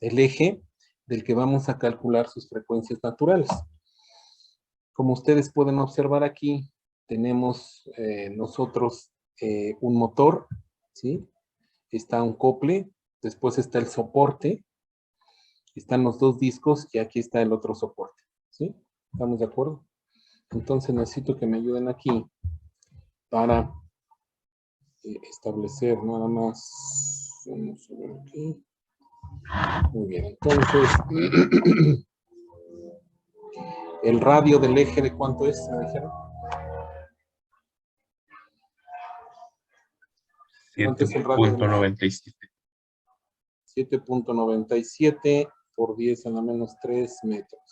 el eje del que vamos a calcular sus frecuencias naturales. Como ustedes pueden observar aquí, tenemos nosotros un motor, ¿sí? Está un acople, después está el soporte, están los dos discos y aquí está el otro soporte, ¿sí? ¿Estamos de acuerdo? Entonces necesito que me ayuden aquí para establecer nada más. Vamos a ver aquí. Muy bien, entonces el radio del eje, ¿de cuánto es? ¿Me dijeron? 7.97. 7.97 por 10 a la menos 3 metros.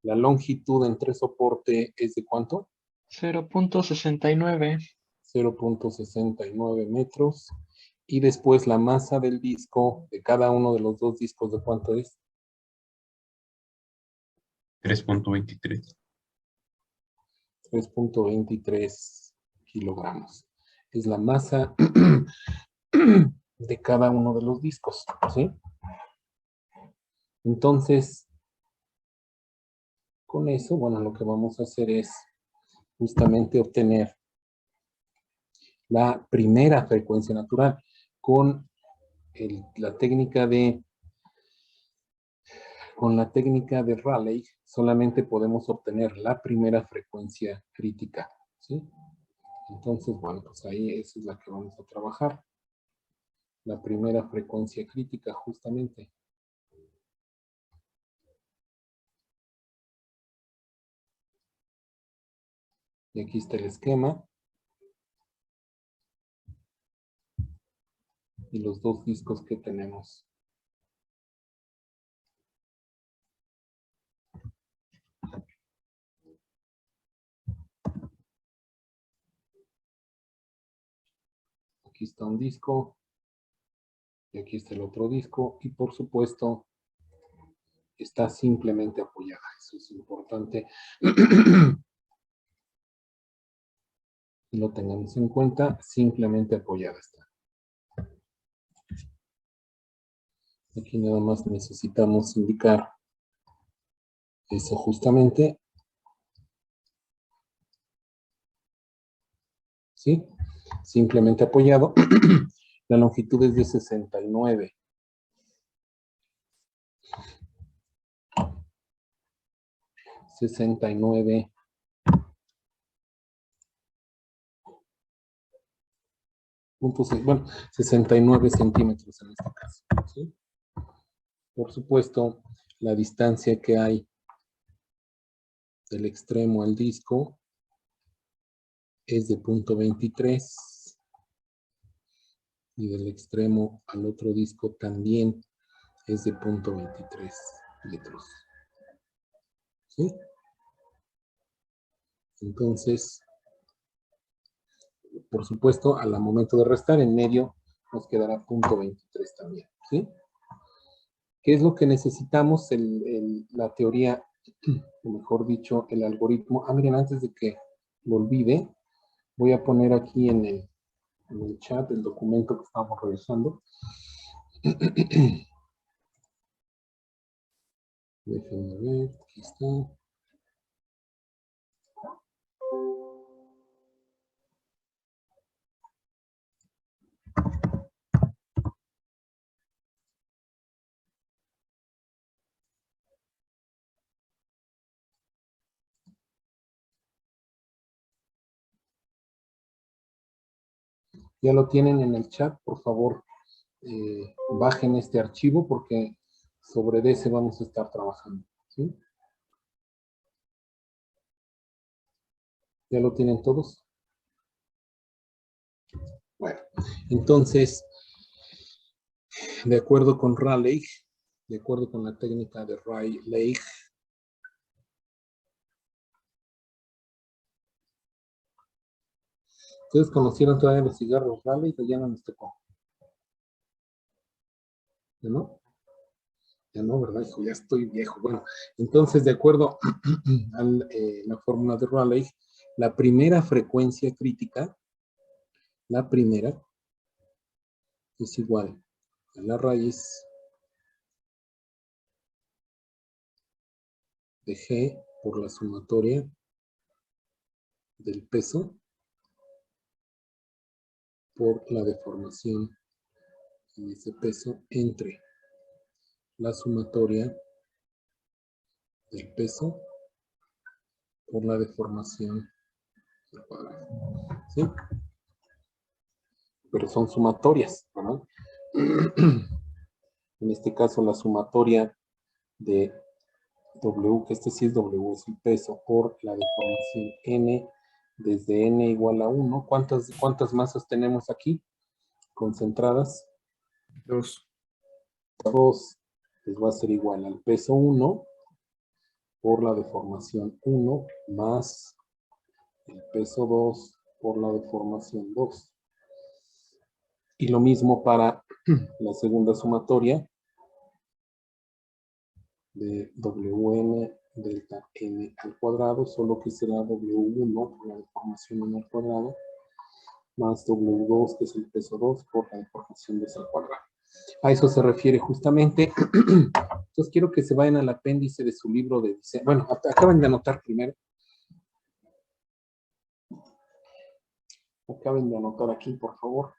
La longitud entre soporte es de ¿cuánto? 0.69. 0.69 metros. Y después la masa del disco, de cada uno de los dos discos, ¿de cuánto es? 3.23. 3.23 kilogramos. Es la masa de cada uno de los discos, ¿sí? Entonces, con eso, bueno, lo que vamos a hacer es justamente obtener la primera frecuencia natural con la técnica de Rayleigh. Solamente podemos obtener la primera frecuencia crítica, ¿sí? Entonces, bueno, pues ahí esa es la que vamos a trabajar. La primera frecuencia crítica, justamente. Y aquí está el esquema. Y los dos discos que tenemos. Aquí está un disco. Y aquí está el otro disco. Y por supuesto, está simplemente apoyada. Eso es importante. Y lo tengamos en cuenta. Simplemente apoyada está. Aquí nada más necesitamos indicar eso justamente. ¿Sí? Simplemente apoyado. La longitud es de 69. Bueno, 69 centímetros en este caso, ¿sí? Por supuesto, la distancia que hay del extremo al disco es de 0.23 y del extremo al otro disco también es de 0.23 litros. ¿Sí? Entonces, por supuesto, al momento de restar en medio nos quedará 0.23 también. ¿Sí? ¿Qué es lo que necesitamos? La teoría, o mejor dicho, el algoritmo. Miren, antes de que lo olvide, voy a poner aquí en el chat el documento que estamos revisando. Déjenme ver, aquí está. Ya lo tienen en el chat, por favor, bajen este archivo porque sobre ese vamos a estar trabajando. ¿Sí? ¿Ya lo tienen todos? Bueno, entonces, de acuerdo con Rayleigh, de acuerdo con la técnica de Rayleigh, ¿ustedes conocieron todavía los cigarros Rayleigh o ya no les tocó? ¿Ya no? Ya no, ¿verdad? Hijo, ya estoy viejo. Bueno, entonces, de acuerdo a la fórmula de Rayleigh, la primera frecuencia crítica, la primera, es igual a la raíz de G por la sumatoria del peso por la deformación en ese peso entre la sumatoria del peso por la deformación al cuadrado. ¿Sí? Pero son sumatorias, ¿no? En este caso, la sumatoria de W, que este sí es W, es el peso, por la deformación N, desde N igual a 1. ¿Cuántas masas tenemos aquí concentradas? 2. 2. Les va a ser igual al peso 1 por la deformación 1 más el peso 2 por la deformación 2. Y lo mismo para la segunda sumatoria de Wn delta n al cuadrado, solo que será W1 por la deformación 1 al cuadrado, más W2, que es el peso 2, por la deformación 2 al cuadrado. A eso se refiere justamente. Entonces quiero que se vayan al apéndice de su libro de diseño. Bueno, acaben de anotar primero. Acaben de anotar aquí, por favor.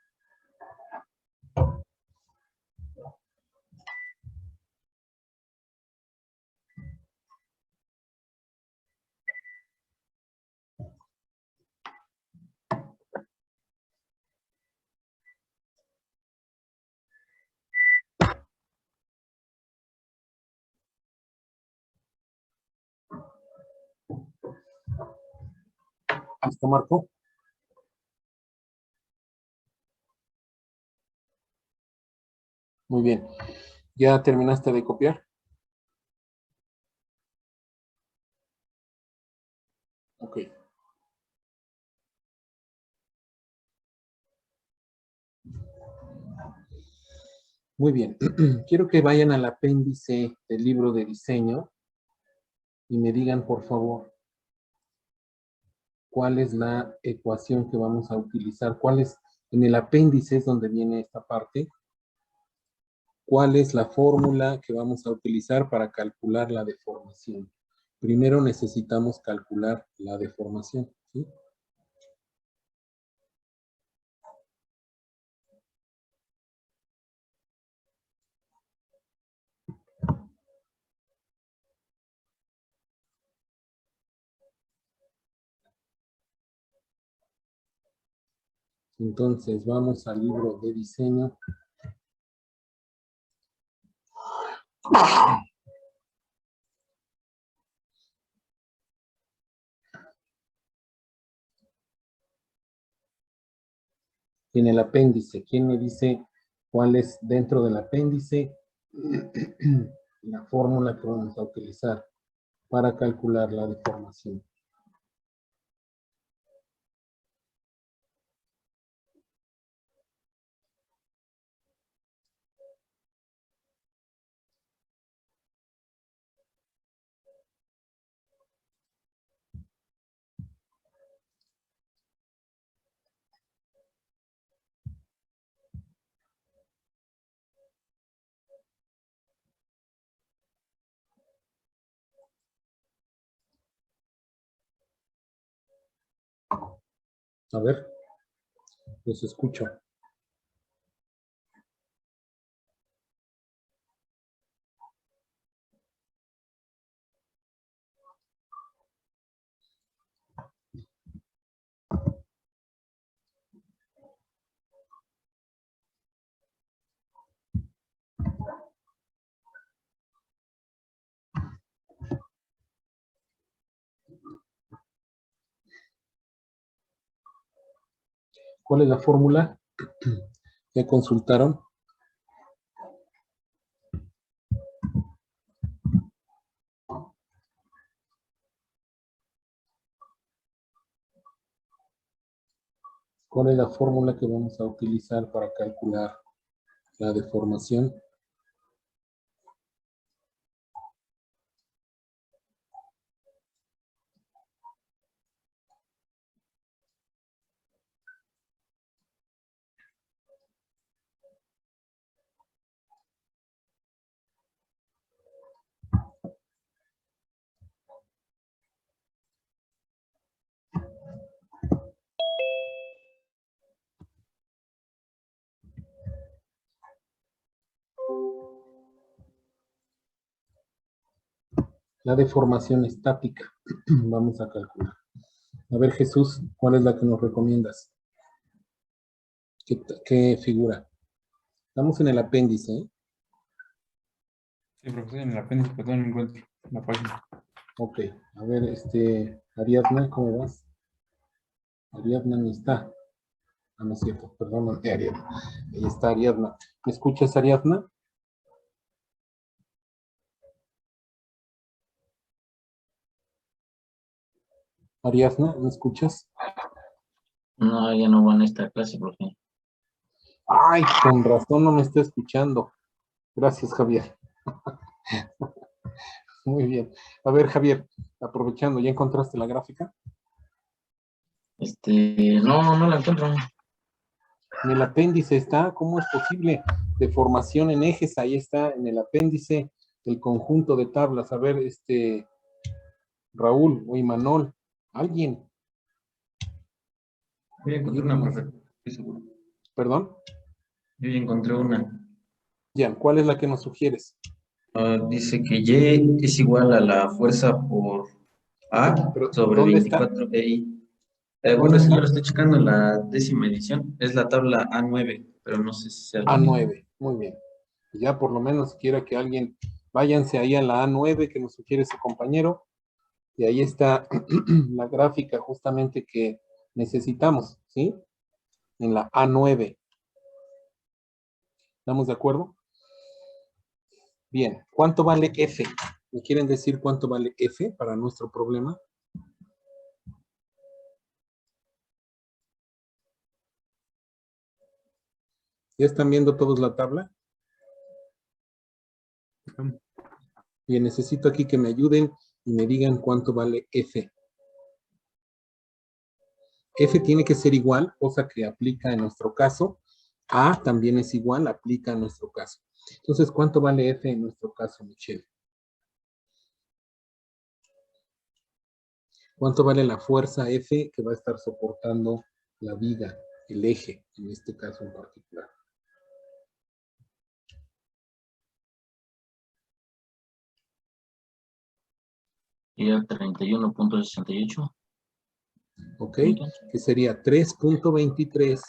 ¿Listo, Marco? Muy bien. ¿Ya terminaste de copiar? Ok. Muy bien. Quiero que vayan al apéndice del libro de diseño y me digan, por favor, cuál es la ecuación que vamos a utilizar. ¿Cuál es, en el apéndice es donde viene esta parte? ¿Cuál es la fórmula que vamos a utilizar para calcular la deformación? Primero necesitamos calcular la deformación, ¿sí? Entonces, vamos al libro de diseño. En el apéndice, ¿quién me dice cuál es dentro del apéndice la fórmula que vamos a utilizar para calcular la deformación? A ver, los escucho. ¿Cuál es la fórmula que consultaron? ¿Cuál es la fórmula que vamos a utilizar para calcular la deformación? La deformación estática. Vamos a calcular. A ver, Jesús, ¿cuál es la que nos recomiendas? ¿Qué figura? Estamos en el apéndice, ¿eh? Sí, profesor, en el apéndice, pero no encuentro la página. Ok, a ver, Ariadna, ¿cómo vas? Ariadna ni está. Ah, no es cierto, perdón, Ariadna. Ahí está Ariadna. ¿Me escuchas, Ariadna? Ariadna, ¿me escuchas? No, ya no van a esta clase, profe. Ay, con razón no me está escuchando. Gracias, Javier. Muy bien. A ver, Javier, aprovechando, ¿ya encontraste la gráfica? No la encuentro. En el apéndice está, ¿cómo es posible? Deformación en ejes, ahí está, en el apéndice, el conjunto de tablas. A ver, Raúl o Imanol, alguien. Yo ya encontré una, profe, estoy seguro. ¿Perdón? Yo ya encontré una. Jan, ¿cuál es la que nos sugieres? Dice que Y es igual a la fuerza por A Pero, sobre ¿dónde está? 24EI. Bueno, ¿Dónde eso yo está? lo estoy checando en la 10ª edición. Es la tabla A9, pero no sé si sea la misma. A9, muy bien. Ya por lo menos quiera que alguien, váyanse ahí a la A9 que nos sugiere su compañero, y ahí está la gráfica justamente que necesitamos, ¿sí? En la A9. ¿Estamos de acuerdo? Bien, ¿cuánto vale F? ¿Me quieren decir cuánto vale F para nuestro problema? ¿Ya están viendo todos la tabla? Bien, necesito aquí que me ayuden y me digan cuánto vale F. F tiene que ser igual, cosa que aplica en nuestro caso. A también es igual, aplica en nuestro caso. Entonces, ¿cuánto vale F en nuestro caso, Michelle? ¿Cuánto vale la fuerza F que va a estar soportando la viga, el eje, en este caso en particular? Y a 31.68 ¿Ok? newtons. Que sería 3.23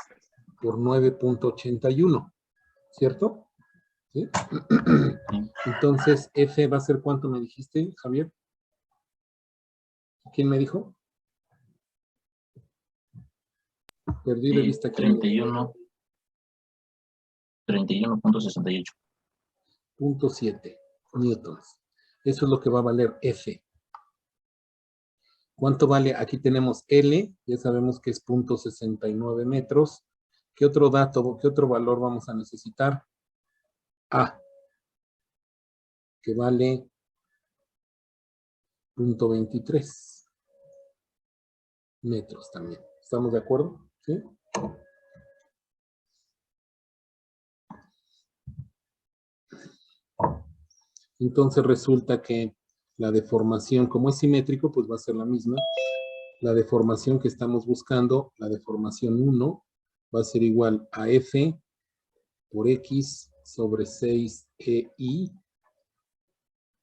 por 9.81, ¿cierto? ¿Sí? Sí. Entonces, F va a ser ¿cuánto me dijiste, Javier? ¿Quién me dijo? Perdí de vista quién me dijo. 31.68. 0.7 newtons. Eso es lo que va a valer F. ¿Cuánto vale? Aquí tenemos L, ya sabemos que es 0.69 metros. ¿Qué otro dato, qué otro valor vamos a necesitar? A, que vale 0.23 metros también. ¿Estamos de acuerdo? ¿Sí? Entonces resulta que la deformación, como es simétrico, pues va a ser la misma. La deformación que estamos buscando, la deformación 1, va a ser igual a F por X sobre 6EI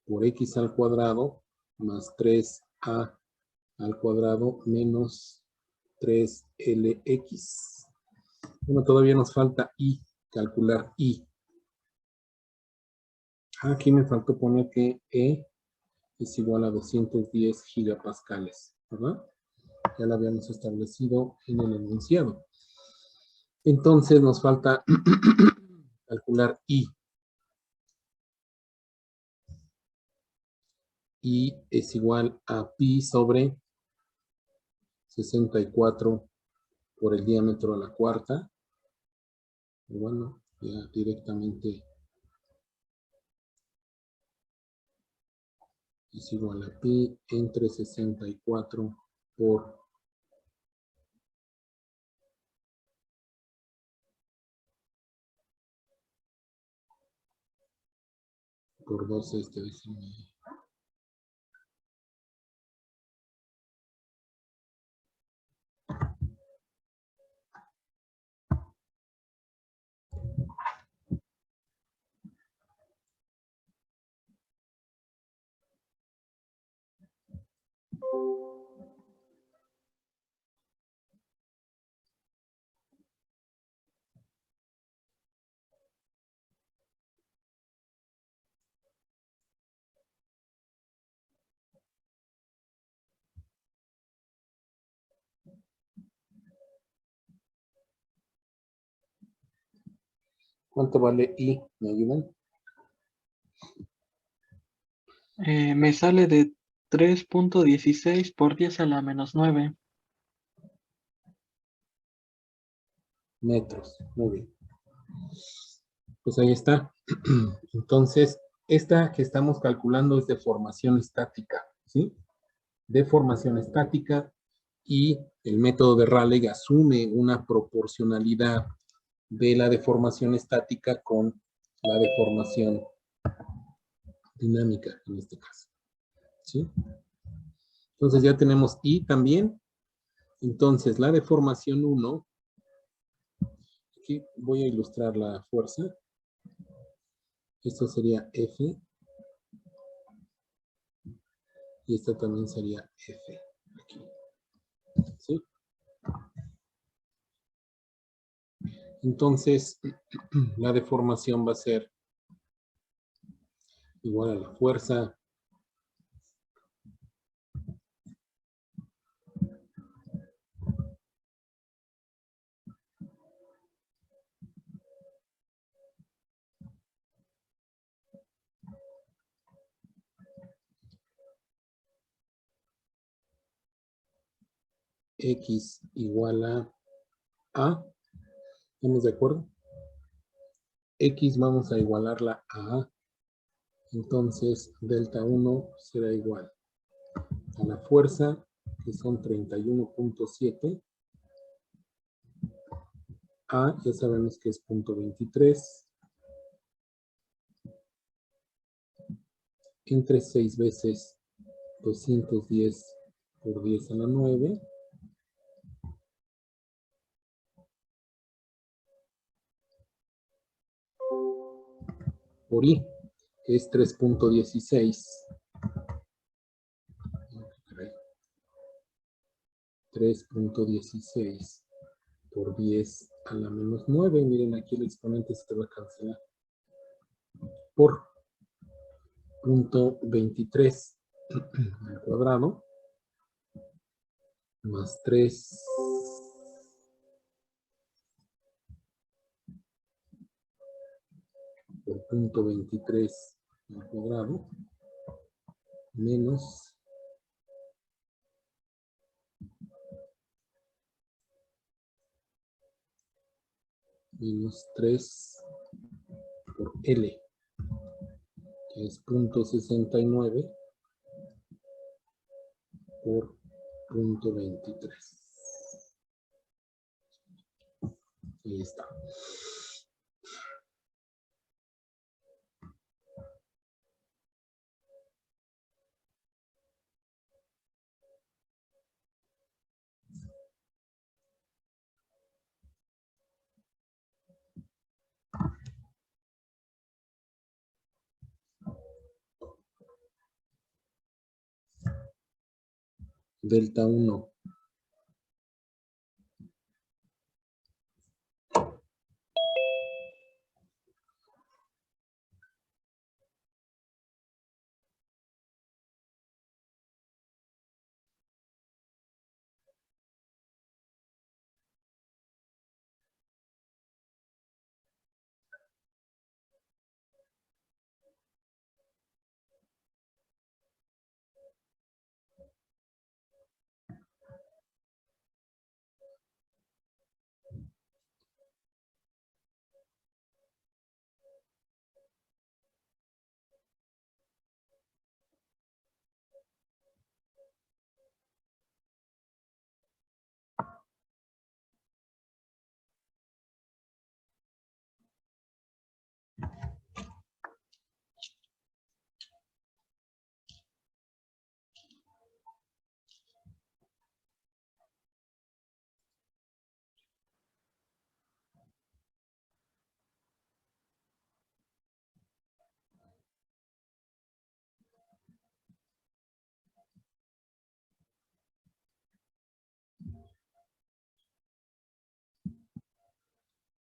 por X al cuadrado más 3A al cuadrado menos 3LX. Bueno, todavía nos falta I, calcular I. Aquí me faltó poner que E es igual a 210 gigapascales, ¿verdad? Ya lo habíamos establecido en el enunciado. Entonces nos falta calcular I. I es igual a pi sobre 64 por el diámetro a la cuarta. Y bueno, ya directamente es igual a pi entre 64 por 12, déjenme ¿Cuánto vale I? ¿Me ayudan? Me sale de 3.16 por 10 a la menos 9. Metros. Muy bien. Pues ahí está. Entonces, esta que estamos calculando es de formación estática, ¿sí? De formación estática, y el método de Rayleigh asume una proporcionalidad de la deformación estática con la deformación dinámica en este caso, ¿sí? Entonces ya tenemos I también. Entonces la deformación 1, aquí voy a ilustrar la fuerza. Esto sería F y esta también sería F. Aquí, ¿sí? Entonces la deformación va a ser igual a la fuerza X igual a, ¿estamos de acuerdo? X vamos a igualarla a A. Entonces delta 1 será igual a la fuerza, que son 31.7. A ya sabemos que es 0.23 entre 6 veces 210 por 10 a la 9 por I, que es 3.16. 3.16 por 10 a la menos 9. Miren, aquí el exponente se te va a cancelar. Por 0.23 al cuadrado más 3 por 0.23 al cuadrado menos menos 3 por L, que es 0.69 por 0.23. Ahí está. Delta 1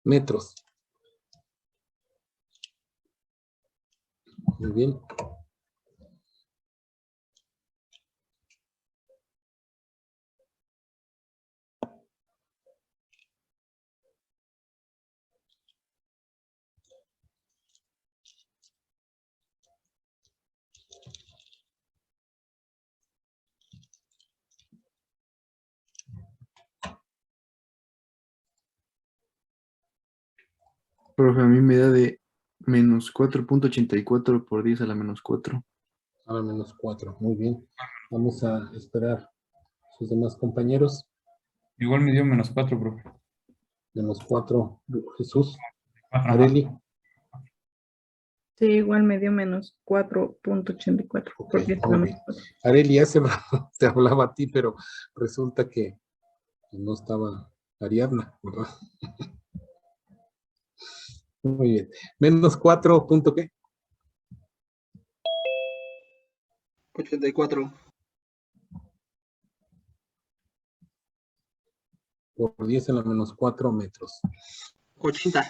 metros. Muy bien. Profe, a mí me da de menos 4.84 por 10 a la menos 4. Ahora menos 4. Muy bien. Vamos a esperar a sus demás compañeros. Igual me dio menos 4, profe. Menos 4. Jesús. Ajá. Areli. Sí, igual me dio menos 4.84. Ok, Porque es muy la bien. menos 4. Areli, hace rato te hablaba a ti, pero resulta que no estaba Ariadna, ¿verdad? Muy bien. Menos 4. ¿Punto qué? 84. Por 10 a la menos 4 metros. 80.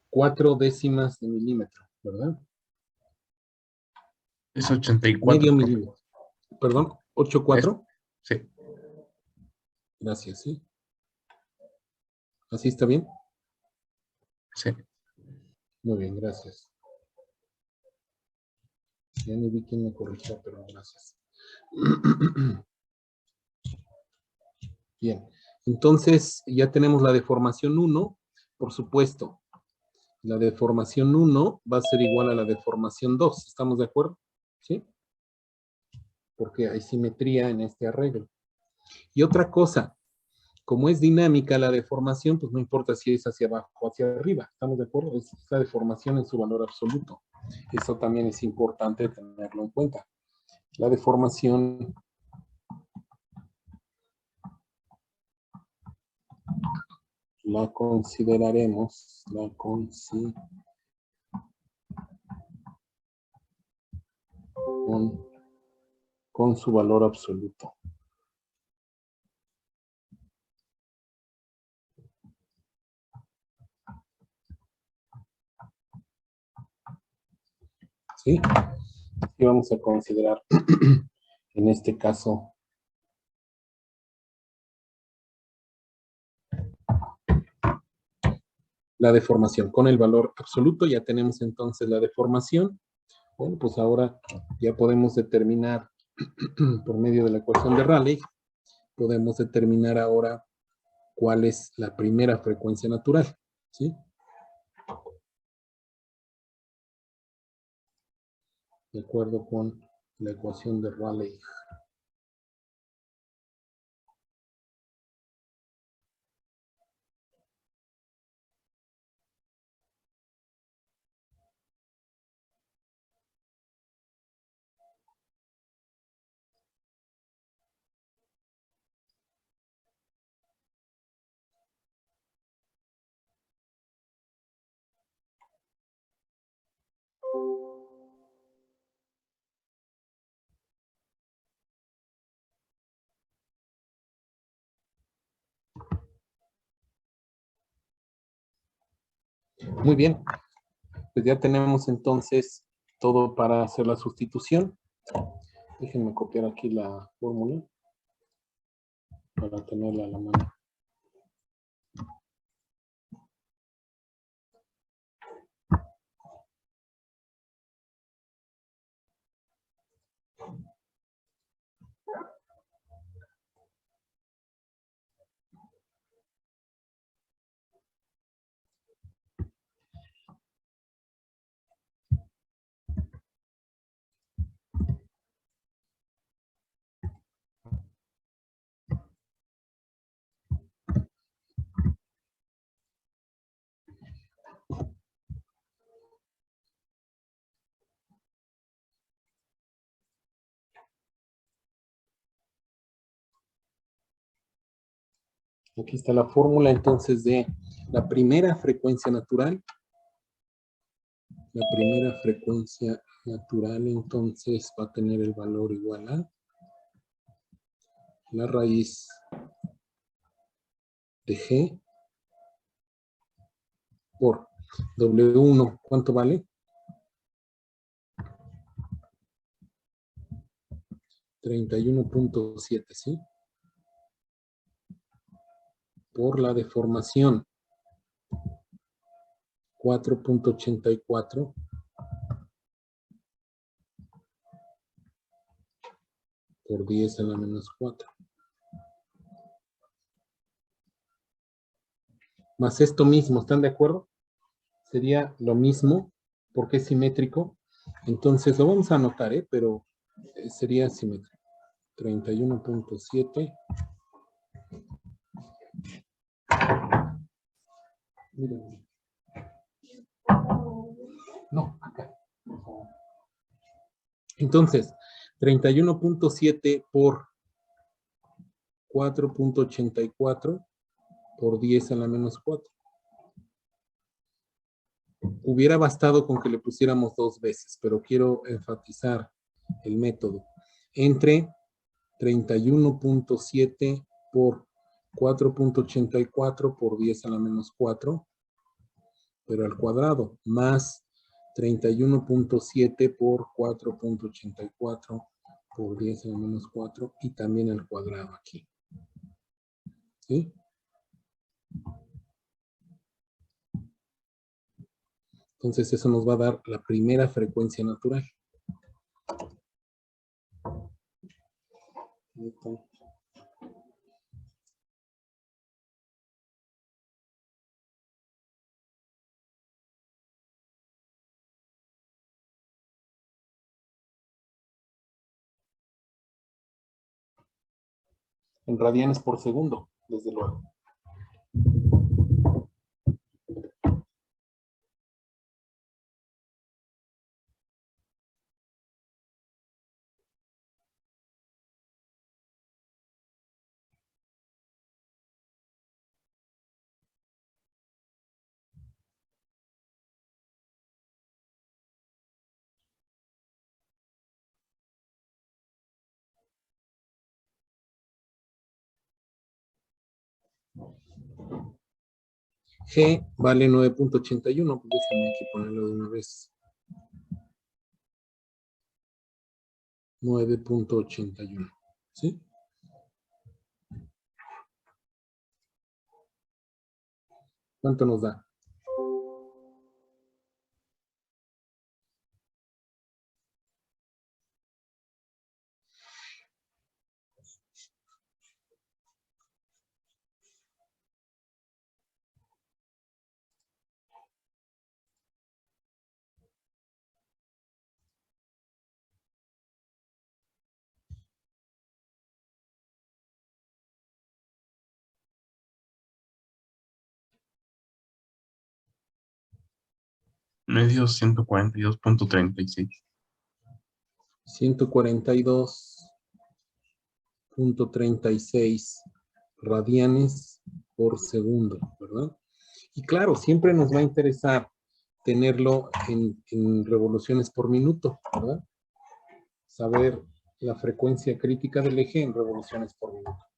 4 décimas de milímetro, ¿verdad? Es 84. Medio profe. milímetro. Perdón, 8,4. Sí. Gracias, ¿sí? ¿Así está bien? Sí. Muy bien, gracias. Ya no vi quién me corrigió, pero gracias. Bien, entonces ya tenemos la deformación 1, por supuesto. La deformación 1 va a ser igual a la deformación 2, ¿estamos de acuerdo? ¿Sí? Porque hay simetría en este arreglo. Y otra cosa, como es dinámica la deformación, pues no importa si es hacia abajo o hacia arriba, ¿estamos de acuerdo? Es la deformación en su valor absoluto. Eso también es importante tenerlo en cuenta. La deformación la consideraremos, con su valor absoluto. ¿Sí? Y vamos a considerar en este caso la deformación con el valor absoluto. Ya tenemos entonces la deformación. Bueno, pues ahora ya podemos determinar por medio de la ecuación de Rayleigh, podemos determinar ahora cuál es la primera frecuencia natural, ¿sí? De acuerdo con la ecuación de Rayleigh. Muy bien, pues ya tenemos entonces todo para hacer la sustitución. Déjenme copiar aquí la fórmula para tenerla a la mano. Aquí está la fórmula entonces de la primera frecuencia natural. La primera frecuencia natural entonces va a tener el valor igual a la raíz de G por W1, ¿cuánto vale? 31.7, ¿sí? Por la deformación, 4.84 por 10 a la menos 4. Más esto mismo, ¿están de acuerdo? Sería lo mismo, porque es simétrico. Entonces lo vamos a anotar, pero sería simétrico. 31.7. No, acá. Entonces, 31.7 por 4.84 por 10 a la menos 4. Hubiera bastado con que le pusiéramos 2 veces, pero quiero enfatizar el método. Entre 31.7 por 4.84 por 10 a la menos 4, pero al cuadrado, más 31.7 por 4.84 por 10 a la menos 4 y también al cuadrado aquí. ¿Sí? Entonces eso nos va a dar la primera frecuencia natural. En radianes por segundo, desde luego. G vale 9.81, pues déjenme aquí ponerlo de una vez. 9.81, ¿sí? ¿Cuánto nos da? Medio 142.36. 142.36 radianes por segundo, ¿verdad? Y claro, siempre nos va a interesar tenerlo en revoluciones por minuto, ¿verdad? Saber la frecuencia crítica del eje en revoluciones por minuto.